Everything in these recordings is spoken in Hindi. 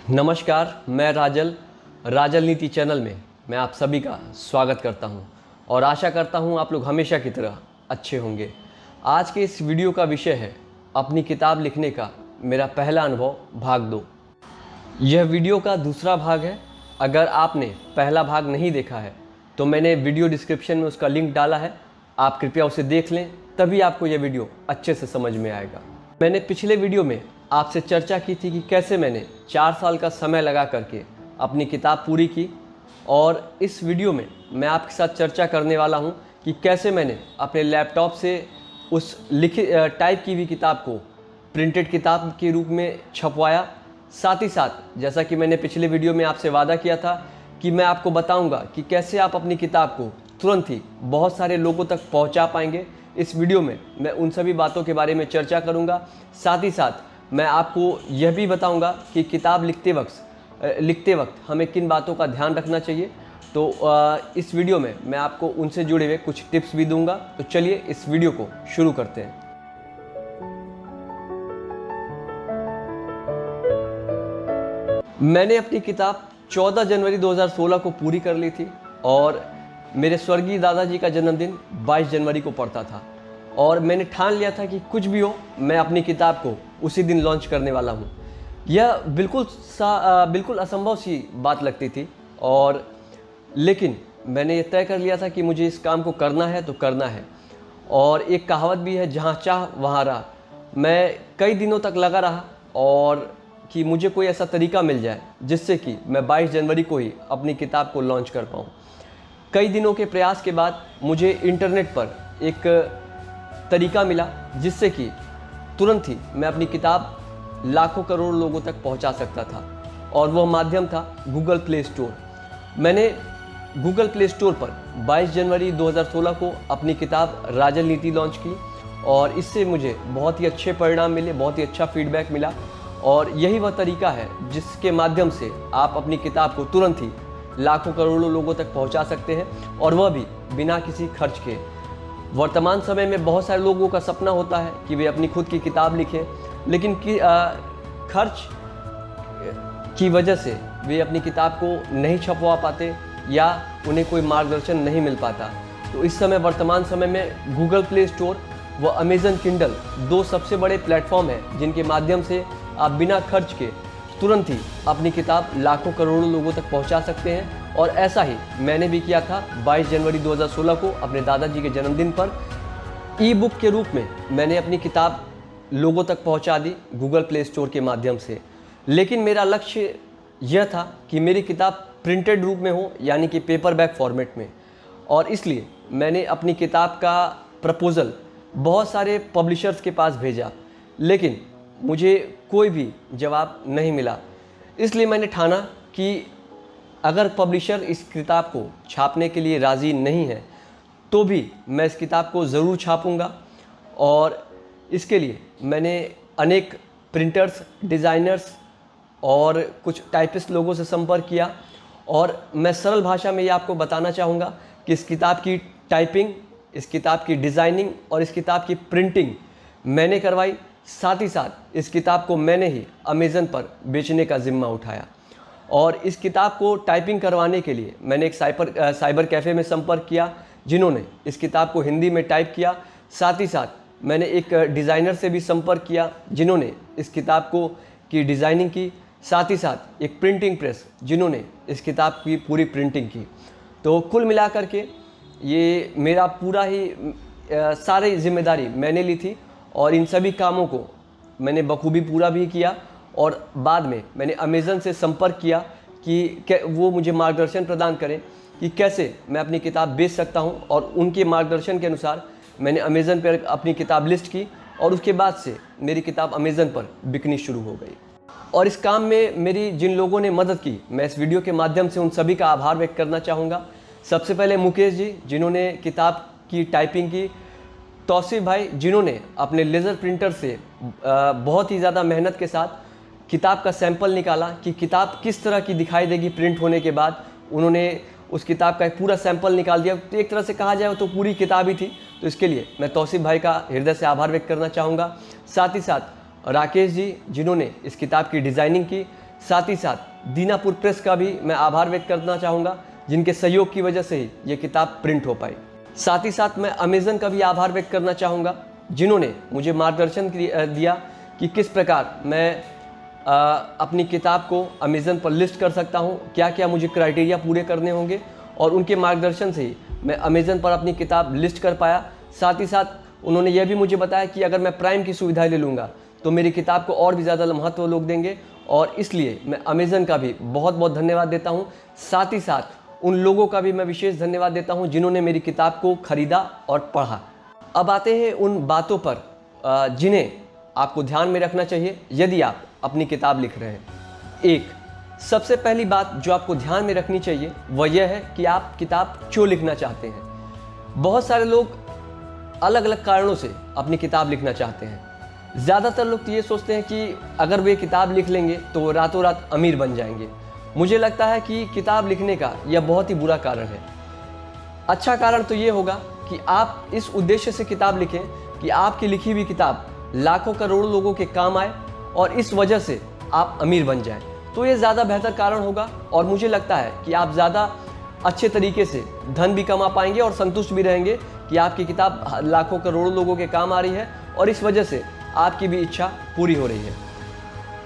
नमस्कार, मैं राजल नीति चैनल में मैं आप सभी का स्वागत करता हूं और आशा करता हूं आप लोग हमेशा की तरह अच्छे होंगे। आज के इस वीडियो का विषय है अपनी किताब लिखने का मेरा पहला अनुभव भाग 2। यह वीडियो का दूसरा भाग है। अगर आपने पहला भाग नहीं देखा है तो मैंने वीडियो डिस्क्रिप्शन में उसका लिंक डाला है, आप कृपया उसे देख लें, तभी आपको यह वीडियो अच्छे से समझ में आएगा। मैंने पिछले वीडियो में आपसे चर्चा की थी कि कैसे मैंने 4 साल का समय लगा करके अपनी किताब पूरी की, और इस वीडियो में मैं आपके साथ चर्चा करने वाला हूं कि कैसे मैंने अपने लैपटॉप से उस टाइप की हुई किताब को प्रिंटेड किताब के रूप में छपवाया। साथ ही साथ जैसा कि मैंने पिछले वीडियो में आपसे वादा किया था कि मैं आपको बताऊंगा कि कैसे आप अपनी किताब को तुरंत ही बहुत सारे लोगों तक पहुंचा पाएंगे। इस वीडियो में मैं उन सभी बातों के बारे में चर्चा करूंगा। साथ ही साथ मैं आपको यह भी बताऊंगा कि किताब लिखते वक्त हमें किन बातों का ध्यान रखना चाहिए। तो इस वीडियो में मैं आपको उनसे जुड़े हुए कुछ टिप्स भी दूंगा। तो चलिए इस वीडियो को शुरू करते हैं। मैंने अपनी किताब 14 जनवरी 2016 को पूरी कर ली थी और मेरे स्वर्गीय दादाजी का जन्मदिन 22 जनवरी को पड़ता था, और मैंने ठान लिया था कि कुछ भी हो मैं अपनी किताब को उसी दिन लॉन्च करने वाला हूँ। यह बिल्कुल असंभव सी बात लगती थी, और लेकिन मैंने ये तय कर लिया था कि मुझे इस काम को करना है तो करना है। और एक कहावत भी है, जहाँ चाह वहाँ राह। मैं कई दिनों तक लगा रहा और कि मुझे कोई ऐसा तरीका मिल जाए जिससे कि मैं 22 जनवरी को ही अपनी किताब को लॉन्च कर पाऊँ। कई दिनों के प्रयास के बाद मुझे इंटरनेट पर एक तरीका मिला जिससे कि तुरंत ही मैं अपनी किताब लाखों करोड़ों लोगों तक पहुंचा सकता था, और वह माध्यम था गूगल प्ले स्टोर। मैंने गूगल प्ले स्टोर पर 22 जनवरी 2016 को अपनी किताब राजल नीति लॉन्च की, और इससे मुझे बहुत ही अच्छे परिणाम मिले, बहुत ही अच्छा फीडबैक मिला। और यही वह तरीका है जिसके माध्यम से आप अपनी किताब को तुरंत ही लाखों करोड़ों लोगों तक पहुंचा सकते हैं, और वह भी बिना किसी खर्च के। वर्तमान समय में बहुत सारे लोगों का सपना होता है कि वे अपनी खुद की किताब लिखें, लेकिन खर्च की वजह से वे अपनी किताब को नहीं छपवा पाते या उन्हें कोई मार्गदर्शन नहीं मिल पाता। तो इस समय वर्तमान समय में गूगल प्ले स्टोर व अमेजन किंडल 2 सबसे बड़े प्लेटफॉर्म हैं जिनके माध्यम से आप बिना खर्च के तुरंत ही अपनी किताब लाखों करोड़ों लोगों तक पहुंचा सकते हैं। और ऐसा ही मैंने भी किया था। 22 जनवरी 2016 को अपने दादाजी के जन्मदिन पर ई बुक के रूप में मैंने अपनी किताब लोगों तक पहुंचा दी गूगल प्ले स्टोर के माध्यम से। लेकिन मेरा लक्ष्य यह था कि मेरी किताब प्रिंटेड रूप में हो, यानी कि पेपर बैक फॉर्मेट में। और इसलिए मैंने अपनी किताब का प्रपोज़ल बहुत सारे पब्लिशर्स के पास भेजा, लेकिन मुझे कोई भी जवाब नहीं मिला। इसलिए मैंने ठाना कि अगर पब्लिशर इस किताब को छापने के लिए राज़ी नहीं है तो भी मैं इस किताब को ज़रूर छापूंगा। और इसके लिए मैंने अनेक प्रिंटर्स, डिज़ाइनर्स और कुछ टाइपिस्ट लोगों से संपर्क किया, और मैं सरल भाषा में ये आपको बताना चाहूँगा कि इस किताब की टाइपिंग, इस किताब की डिज़ाइनिंग और इस किताब की प्रिंटिंग मैंने करवाई। साथ ही साथ इस किताब को मैंने ही अमेज़न पर बेचने का ज़िम्मा उठाया। और इस किताब को टाइपिंग करवाने के लिए मैंने एक साइबर कैफ़े में संपर्क किया जिन्होंने इस किताब को हिंदी में टाइप किया। साथ ही साथ मैंने एक डिज़ाइनर से भी संपर्क किया जिन्होंने इस किताब की डिज़ाइनिंग की। साथ ही साथ एक प्रिंटिंग प्रेस जिन्होंने इस किताब की पूरी प्रिंटिंग की। तो कुल मिलाकर के ये मेरा पूरा ही सारी जिम्मेदारी मैंने ली थी, और इन सभी कामों को मैंने बखूबी पूरा भी किया। और बाद में मैंने अमेज़न से संपर्क किया कि वो मुझे मार्गदर्शन प्रदान करें कि कैसे मैं अपनी किताब बेच सकता हूं, और उनके मार्गदर्शन के अनुसार मैंने अमेज़न पर अपनी किताब लिस्ट की, और उसके बाद से मेरी किताब अमेज़न पर बिकनी शुरू हो गई। और इस काम में मेरी जिन लोगों ने मदद की, मैं इस वीडियो के माध्यम से उन सभी का आभार व्यक्त करना चाहूँगा। सबसे पहले मुकेश जी जिन्होंने किताब की टाइपिंग की, तौसीफ भाई जिन्होंने अपने लेज़र प्रिंटर से बहुत ही ज़्यादा मेहनत के साथ किताब का सैंपल निकाला कि किताब किस तरह की दिखाई देगी प्रिंट होने के बाद। उन्होंने उस किताब का एक पूरा सैंपल निकाल दिया। तो एक तरह से कहा जाए तो पूरी किताब ही थी। तो इसके लिए मैं तौसीफ भाई का हृदय से आभार व्यक्त करना चाहूँगा। साथ ही साथ राकेश जी जिन्होंने इस किताब की डिज़ाइनिंग की, साथ ही साथ दीनापुर प्रेस का भी मैं आभार व्यक्त करना चाहूँगा, जिनके सहयोग की वजह से ही ये किताब प्रिंट हो पाई। साथ ही साथ मैं अमेज़न का भी आभार व्यक्त करना चाहूँगा, जिन्होंने मुझे मार्गदर्शन दिया कि किस प्रकार मैं अपनी किताब को अमेज़न पर लिस्ट कर सकता हूँ, क्या क्या मुझे क्राइटेरिया पूरे करने होंगे, और उनके मार्गदर्शन से ही मैं अमेज़न पर अपनी किताब लिस्ट कर पाया। साथ ही साथ उन्होंने यह भी मुझे बताया कि अगर मैं प्राइम की सुविधा ले लूँगा तो मेरी किताब को और भी ज़्यादा महत्व लोग देंगे, और इसलिए मैं अमेज़न का भी बहुत बहुत धन्यवाद देता हूँ। साथ ही साथ उन लोगों का भी मैं विशेष धन्यवाद देता हूँ जिन्होंने मेरी किताब को खरीदा और पढ़ा। अब आते हैं उन बातों पर जिन्हें आपको ध्यान में रखना चाहिए यदि आप अपनी किताब लिख रहे हैं। एक सबसे पहली बात जो आपको ध्यान में रखनी चाहिए वह यह है कि आप किताब क्यों लिखना चाहते हैं। बहुत सारे लोग अलग अलग कारणों से अपनी किताब लिखना चाहते हैं। ज़्यादातर लोग तो ये सोचते हैं कि अगर वे किताब लिख लेंगे तो वो रातों रात अमीर बन जाएंगे। मुझे लगता है कि किताब लिखने का यह बहुत ही बुरा कारण है। अच्छा कारण तो ये होगा कि आप इस उद्देश्य से किताब लिखें कि आपकी लिखी हुई किताब लाखों करोड़ों लोगों के काम आए और इस वजह से आप अमीर बन जाएं, तो ये ज़्यादा बेहतर कारण होगा। और मुझे लगता है कि आप ज़्यादा अच्छे तरीके से धन भी कमा पाएंगे और संतुष्ट भी रहेंगे कि आपकी किताब लाखों करोड़ों लोगों के काम आ रही है और इस वजह से आपकी भी इच्छा पूरी हो रही है।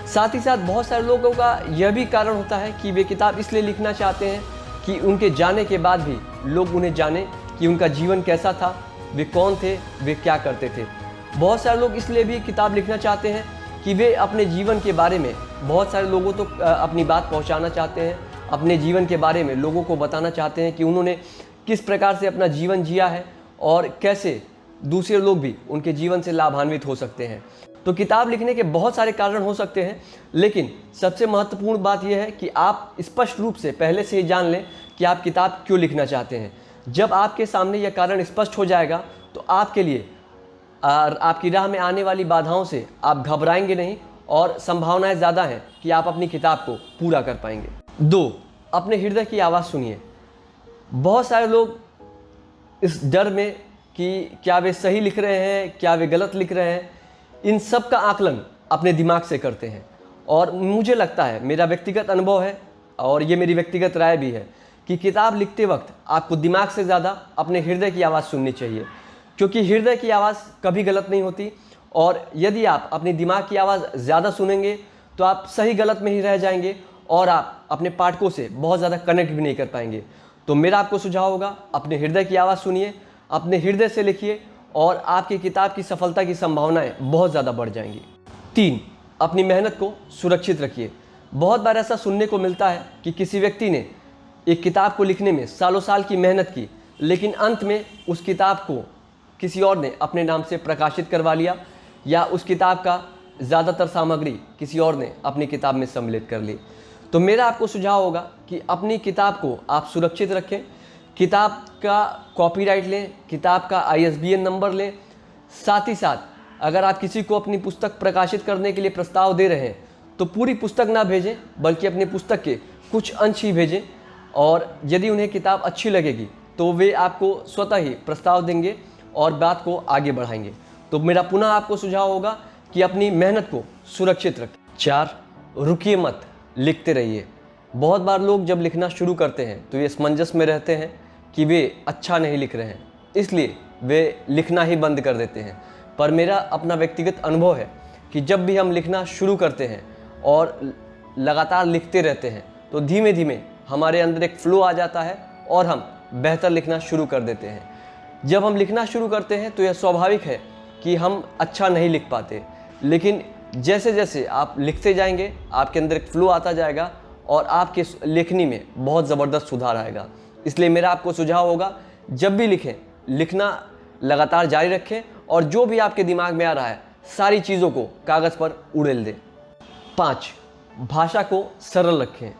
साथ ही साथ बहुत सारे लोगों का यह भी कारण होता है कि वे किताब इसलिए लिखना चाहते हैं कि उनके जाने के बाद भी लोग उन्हें जाने कि उनका जीवन कैसा था, वे कौन थे, वे क्या करते थे। बहुत सारे लोग इसलिए भी किताब लिखना चाहते हैं कि वे अपने जीवन के बारे में बहुत सारे लोगों तक अपनी बात पहुंचाना चाहते हैं, अपने जीवन के बारे में लोगों को बताना चाहते हैं कि उन्होंने किस प्रकार से अपना जीवन जिया है और कैसे दूसरे लोग भी उनके जीवन से लाभान्वित हो सकते हैं। तो किताब लिखने के बहुत सारे कारण हो सकते हैं, लेकिन सबसे महत्वपूर्ण बात यह है कि आप स्पष्ट रूप से पहले से ही जान लें कि आप किताब क्यों लिखना चाहते हैं। जब आपके सामने यह कारण स्पष्ट हो जाएगा तो आपके लिए आपकी राह में आने वाली बाधाओं से आप घबराएंगे नहीं और संभावनाएं ज़्यादा हैं कि आप अपनी किताब को पूरा कर पाएंगे। 2, अपने हृदय की आवाज़ सुनिए। बहुत सारे लोग इस डर में कि क्या वे सही लिख रहे हैं, क्या वे गलत लिख रहे हैं, इन सब का आकलन अपने दिमाग से करते हैं। और मुझे लगता है, मेरा व्यक्तिगत अनुभव है और ये मेरी व्यक्तिगत राय भी है कि किताब लिखते वक्त आपको दिमाग से ज़्यादा अपने हृदय की आवाज़ सुननी चाहिए, क्योंकि हृदय की आवाज़ कभी गलत नहीं होती। और यदि आप अपने दिमाग की आवाज़ ज़्यादा सुनेंगे तो आप सही गलत में ही रह जाएंगे और आप अपने पाठकों से बहुत ज़्यादा कनेक्ट भी नहीं कर पाएंगे। तो मेरा आपको सुझाव होगा, अपने हृदय की आवाज़ सुनिए, अपने हृदय से लिखिए और आपकी किताब की सफलता की संभावनाएं बहुत ज़्यादा बढ़ जाएंगी। 3, अपनी मेहनत को सुरक्षित रखिए। बहुत बार ऐसा सुनने को मिलता है कि किसी व्यक्ति ने एक किताब को लिखने में सालों साल की मेहनत की, लेकिन अंत में उस किताब को किसी और ने अपने नाम से प्रकाशित करवा लिया या उस किताब का ज़्यादातर सामग्री किसी और ने अपनी किताब में सम्मिलित कर ली। तो मेरा आपको सुझाव होगा कि अपनी किताब को आप सुरक्षित रखें, किताब का कॉपीराइट लें, किताब का ISBN नंबर लें। साथ ही साथ अगर आप किसी को अपनी पुस्तक प्रकाशित करने के लिए प्रस्ताव दे रहे हैं तो पूरी पुस्तक ना भेजें, बल्कि अपनी पुस्तक के कुछ अंश ही भेजें, और यदि उन्हें किताब अच्छी लगेगी तो वे आपको स्वतः ही प्रस्ताव देंगे और बात को आगे बढ़ाएंगे। तो मेरा पुनः आपको सुझाव होगा कि अपनी मेहनत को सुरक्षित रखें। 4, रुकिए मत, लिखते रहिए। बहुत बार लोग जब लिखना शुरू करते हैं तो ये असमंजस में रहते हैं कि वे अच्छा नहीं लिख रहे हैं, इसलिए वे लिखना ही बंद कर देते हैं। पर मेरा अपना व्यक्तिगत अनुभव है कि जब भी हम लिखना शुरू करते हैं और लगातार लिखते रहते हैं तो धीमे धीमे हमारे अंदर एक फ्लो आ जाता है और हम बेहतर लिखना शुरू कर देते हैं। जब हम लिखना शुरू करते हैं तो यह स्वाभाविक है कि हम अच्छा नहीं लिख पाते, लेकिन जैसे जैसे आप लिखते जाएंगे आपके अंदर एक फ्लो आता जाएगा और आपके लेखनी में बहुत ज़बरदस्त सुधार आएगा। इसलिए मेरा आपको सुझाव होगा, जब भी लिखें, लिखना लगातार जारी रखें और जो भी आपके दिमाग में आ रहा है सारी चीज़ों को कागज़ पर उड़ेल दें। 5, भाषा को सरल रखें।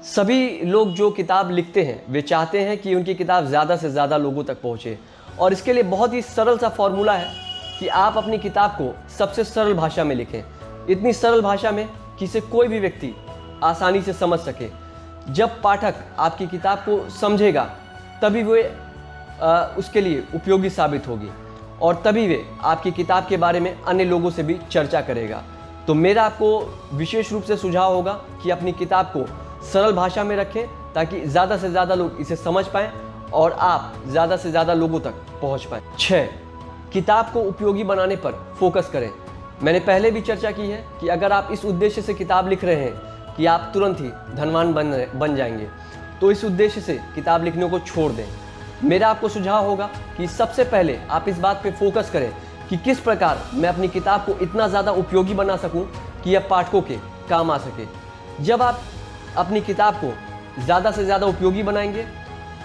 सभी लोग जो किताब लिखते हैं वे चाहते हैं कि उनकी किताब ज़्यादा से ज़्यादा लोगों तक पहुँचे, और इसके लिए बहुत ही सरल सा फॉर्मूला है कि आप अपनी किताब को सबसे सरल भाषा में लिखें। इतनी सरल भाषा में कि इसे कोई भी व्यक्ति आसानी से समझ सके। जब पाठक आपकी किताब को समझेगा तभी वे उसके लिए उपयोगी साबित होगी और तभी वे आपकी किताब के बारे में अन्य लोगों से भी चर्चा करेगा। तो मेरा आपको विशेष रूप से सुझाव होगा कि अपनी किताब को सरल भाषा में रखें ताकि ज़्यादा से ज़्यादा लोग इसे समझ पाएँ और आप ज़्यादा से ज़्यादा लोगों तक पहुँच पाएँ। 6, किताब को उपयोगी बनाने पर फोकस करें। मैंने पहले भी चर्चा की है कि अगर आप इस उद्देश्य से किताब लिख रहे हैं कि आप तुरंत ही धनवान बन जाएंगे, तो इस उद्देश्य से किताब लिखने को छोड़ दें। मेरा आपको सुझाव होगा कि सबसे पहले आप इस बात पे फोकस करें कि किस प्रकार मैं अपनी किताब को इतना ज़्यादा उपयोगी बना सकूं कि यह पाठकों के काम आ सके। जब आप अपनी किताब को ज़्यादा से ज़्यादा उपयोगी बनाएंगे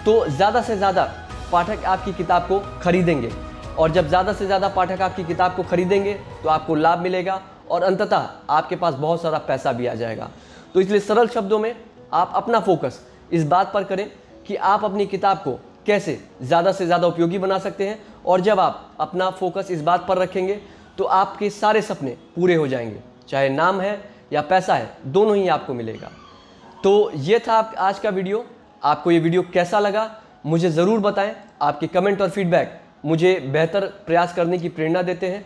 तो ज़्यादा से ज़्यादा पाठक आपकी किताब को खरीदेंगे, और जब ज़्यादा से ज़्यादा पाठक आपकी किताब को खरीदेंगे तो आपको लाभ मिलेगा और अंततः आपके पास बहुत सारा पैसा भी आ जाएगा। तो इसलिए सरल शब्दों में आप अपना फोकस इस बात पर करें कि आप अपनी किताब को कैसे ज़्यादा से ज़्यादा उपयोगी बना सकते हैं, और जब आप अपना फोकस इस बात पर रखेंगे तो आपके सारे सपने पूरे हो जाएंगे, चाहे नाम है या पैसा है, दोनों ही आपको मिलेगा। तो ये था आज का वीडियो। आपको ये वीडियो कैसा लगा मुझे ज़रूर बताएं। आपके कमेंट और फीडबैक मुझे बेहतर प्रयास करने की प्रेरणा देते हैं।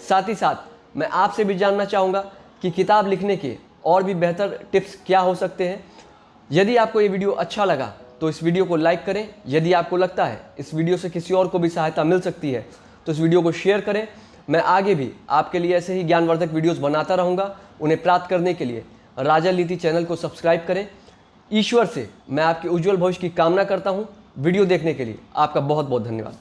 साथ ही साथ मैं आपसे भी जानना चाहूँगा कि किताब लिखने के और भी बेहतर टिप्स क्या हो सकते हैं। यदि आपको ये वीडियो अच्छा लगा तो इस वीडियो को लाइक करें। यदि आपको लगता है इस वीडियो से किसी और को भी सहायता मिल सकती है तो इस वीडियो को शेयर करें। मैं आगे भी आपके लिए ऐसे ही ज्ञानवर्धक वीडियोस बनाता रहूँगा। उन्हें प्राप्त करने के लिए राजा नीति चैनल को सब्सक्राइब करें। ईश्वर से मैं आपके उज्जवल भविष्य की कामना करता हूँ। वीडियो देखने के लिए आपका बहुत बहुत धन्यवाद।